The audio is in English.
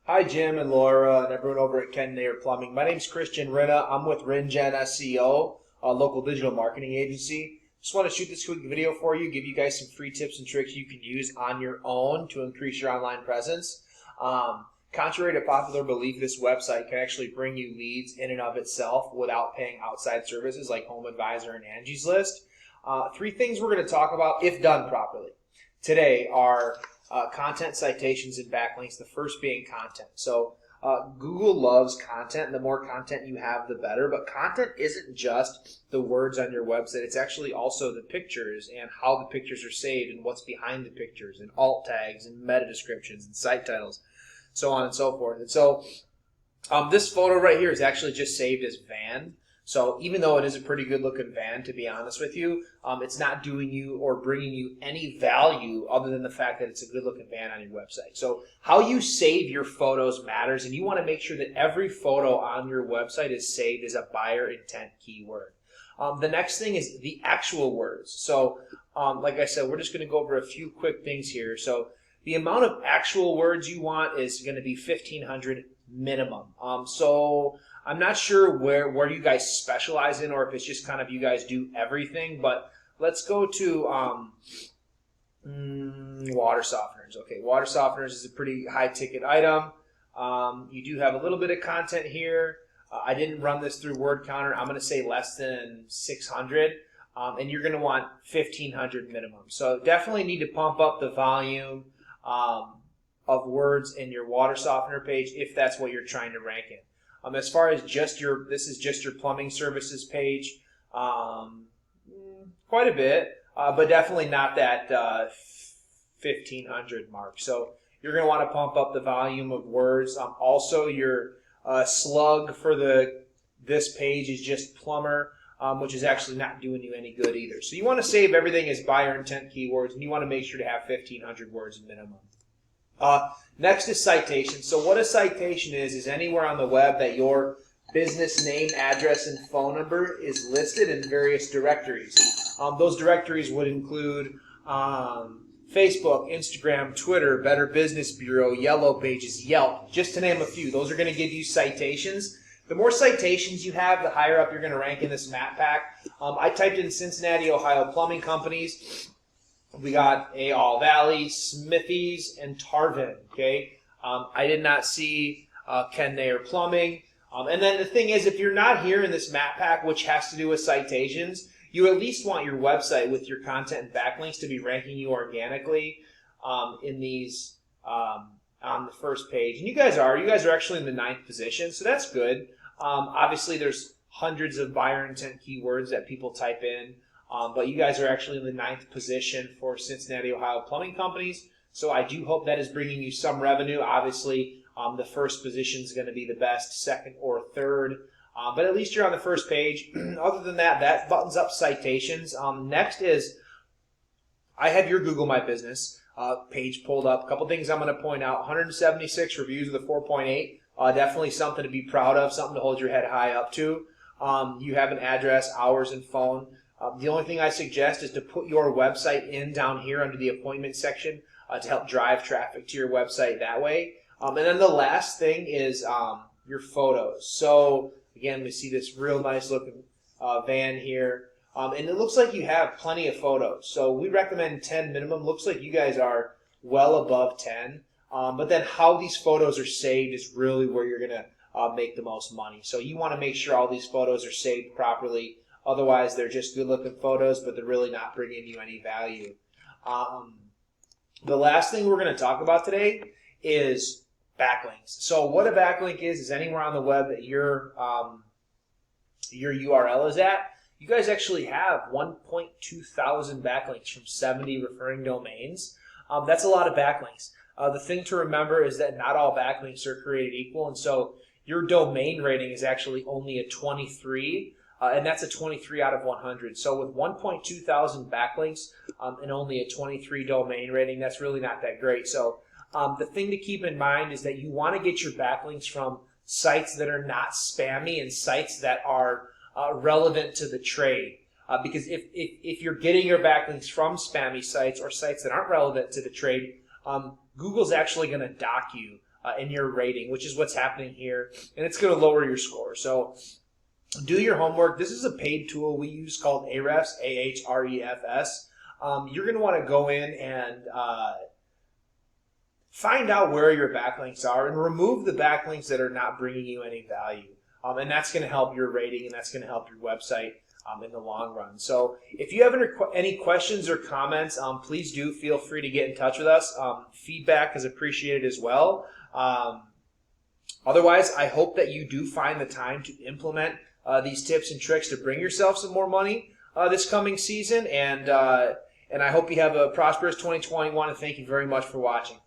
Hi, Jim and Laura and everyone over at Neyer Plumbing. My name's Christian Rinna. I'm with RinGen SEO, a local digital marketing agency. Just want to shoot this quick video for you, give you guys some free tips and tricks you can use on your own to increase your online presence. Contrary to popular belief, this website can actually bring you leads in and of itself without paying outside services like Home Advisor and Angie's List. Three things we're going to talk about if done properly today are content, citations, and backlinks, the first being content. So Google loves content, and the more content you have, the better. But content isn't just the words on your website. It's actually also the pictures and how the pictures are saved and what's behind the pictures and alt tags and meta descriptions and site titles, so on and so forth. And so this photo right here is actually just saved as van. So even though it is a pretty good looking van, to be honest with you, it's not doing you or bringing you any value other than the fact that it's a good looking van on your website. So how you save your photos matters, and you want to make sure that every photo on your website is saved as a buyer intent keyword. The next thing is the actual words. So like I said, we're just going to go over a few quick things here. So the amount of actual words you want is going to be 1,500 minimum. So I'm not sure where you guys specialize in, or if it's just kind of you guys do everything, but let's go to water softeners. Okay, water softeners is a pretty high ticket item. You do have a little bit of content here. I didn't run this through word counter. I'm going to say less than 600, and you're going to want 1,500 minimum. So definitely need to pump up the volume of words in your water softener page if that's what you're trying to rank in. As far as this is just your plumbing services page, quite a bit, but definitely not that 1,500 mark. So you're going to want to pump up the volume of words. Also, your slug for this page is just plumber, which is actually not doing you any good either. So you want to save everything as buyer intent keywords, and you want to make sure to have 1,500 words minimum. Next is citation. So what a citation is anywhere on the web that your business name, address, and phone number is listed in various directories. Those directories would include Facebook, Instagram, Twitter, Better Business Bureau, Yellow Pages, Yelp, just to name a few. Those are going to give you citations. The more citations you have, the higher up you're going to rank in this map pack. I typed in Cincinnati, Ohio plumbing companies. We got All Valley, Smithies, and Tarvin. Okay, I did not see Neyer Plumbing. And then the thing is, if you're not here in this map pack, which has to do with citations, you at least want your website with your content and backlinks to be ranking you organically in these on the first page. And you guys are actually in the 9th position, so that's good. Obviously, there's hundreds of buyer intent keywords that people type in. But you guys are actually in the 9th position for Cincinnati, Ohio plumbing companies. So I do hope that is bringing you some revenue. Obviously, the first position is going to be the best, second or third. But at least you're on the first page. Other than that, that buttons up citations. Next is, I have your Google My Business page pulled up. A couple things I'm going to point out. 176 reviews with a 4.8. Definitely something to be proud of, something to hold your head high up to. You have an address, hours, and phone. The only thing I suggest is to put your website in down here under the appointment section to help drive traffic to your website that way. And then the last thing is your photos. So again, we see this real nice looking van here. And it looks like you have plenty of photos. So we recommend 10 minimum. Looks like you guys are well above 10. But then how these photos are saved is really where you're going to make the most money. So you want to make sure all these photos are saved properly. Otherwise, they're just good-looking photos, but they're really not bringing you any value. The last thing we're going to talk about today is backlinks. So what a backlink is anywhere on the web that your URL is at. You guys actually have 1.2 thousand backlinks from 70 referring domains. That's a lot of backlinks. The thing to remember is that not all backlinks are created equal, and so your domain rating is actually only a 23. And that's a 23 out of 100. So with 1.2 thousand backlinks and only a 23 domain rating, that's really not that great. So the thing to keep in mind is that you want to get your backlinks from sites that are not spammy and sites that are relevant to the trade. Because if you're getting your backlinks from spammy sites or sites that aren't relevant to the trade, Google's actually going to dock you in your rating, which is what's happening here, and it's going to lower your score. So do your homework. This is a paid tool we use called Ahrefs, Ahrefs. You're going to want to go in and find out where your backlinks are and remove the backlinks that are not bringing you any value. And that's going to help your rating, and that's going to help your website in the long run. So if you have any questions or comments, please do feel free to get in touch with us. Feedback is appreciated as well. Otherwise, I hope that you do find the time to implement these tips and tricks to bring yourself some more money this coming season. And I hope you have a prosperous 2021, and thank you very much for watching.